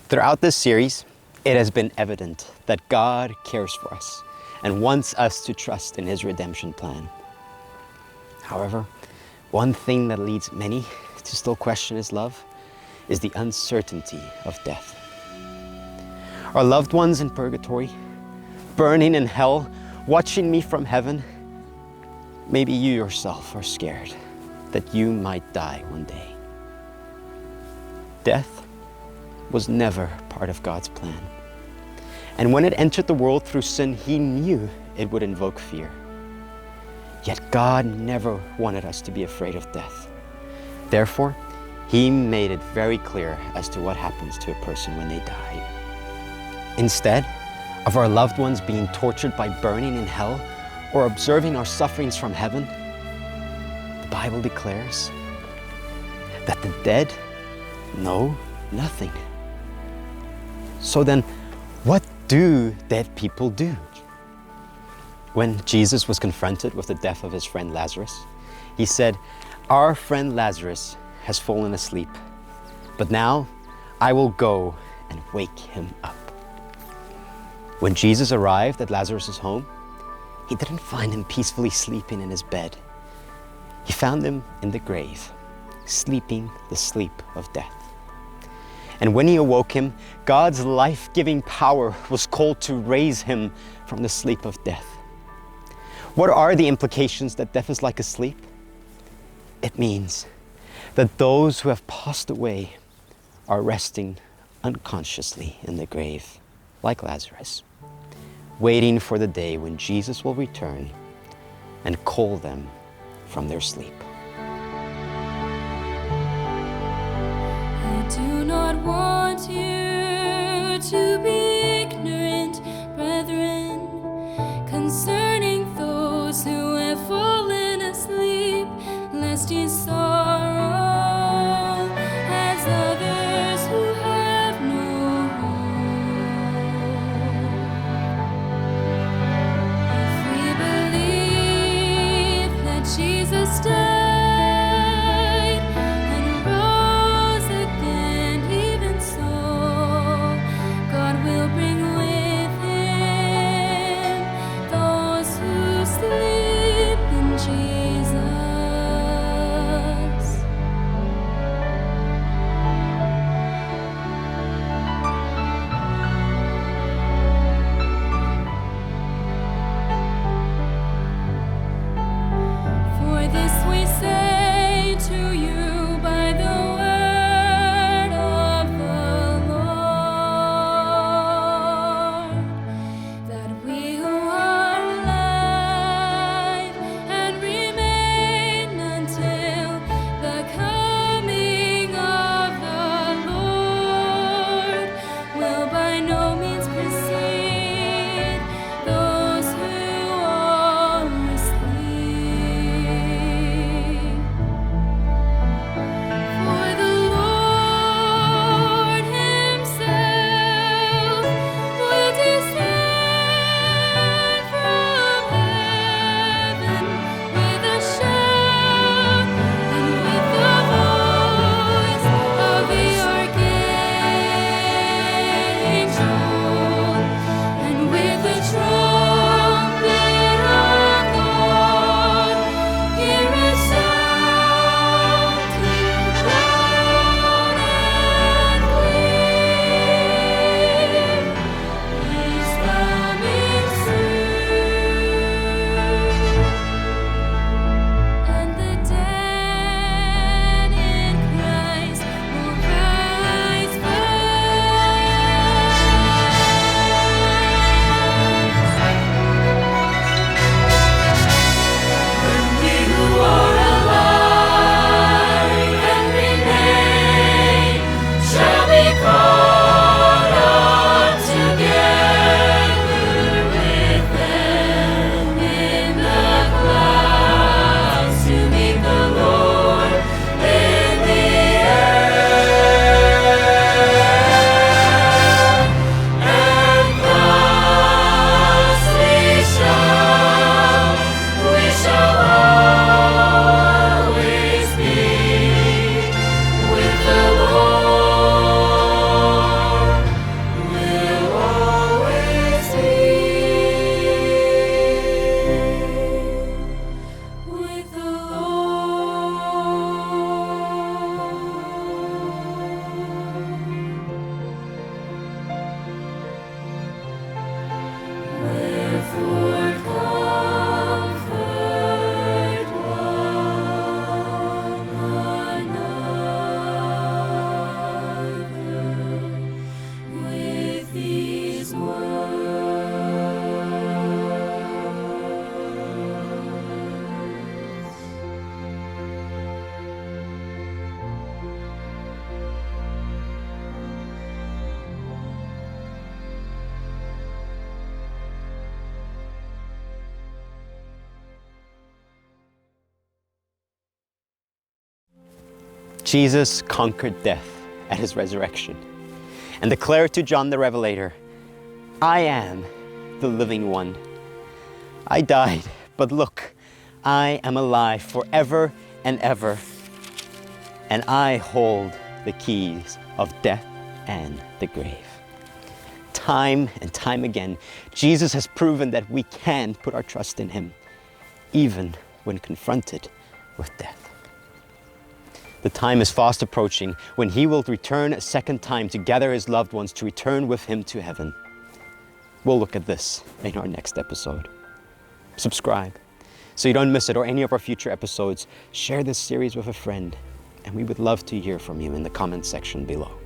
Throughout this series, it has been evident that God cares for us and wants us to trust in His redemption plan. However, one thing that leads many to still question His love is the uncertainty of death. Our loved ones in purgatory, burning in hell, watching me from heaven. Maybe you yourself are scared that you might die one day. Death was never part of God's plan. And when it entered the world through sin, He knew it would invoke fear. Yet God never wanted us to be afraid of death. Therefore, He made it very clear as to what happens to a person when they die. Instead of our loved ones being tortured by burning in hell or observing our sufferings from heaven, the Bible declares that the dead know nothing. So then, what do dead people do? When Jesus was confronted with the death of His friend Lazarus, He said, "Our friend Lazarus has fallen asleep, but now I will go and wake him up." When Jesus arrived at Lazarus' home, He didn't find him peacefully sleeping in his bed. He found him in the grave, sleeping the sleep of death. And when He awoke him, God's life-giving power was called to raise him from the sleep of death. What are the implications that death is like a sleep? It means that those who have passed away are resting unconsciously in the grave, like Lazarus, waiting for the day when Jesus will return and call them from their sleep. I do not want you to be ignorant, brethren, concerning those who have fallen asleep, lest ye sorrow as others who have no hope. If we believe that Jesus died and rose again, even so, Jesus conquered death at his resurrection and declared to John the Revelator, I am the living one. I died, but look, I am alive forever and ever, and I hold the keys of death and the grave. Time and time again, Jesus has proven that we can put our trust in him, even when confronted with death. The time is fast approaching when he will return a second time to gather his loved ones to return with him to heaven. We'll look at this in our next episode. Subscribe so you don't miss it or any of our future episodes. Share this series with a friend, and we would love to hear from you in the comment section below.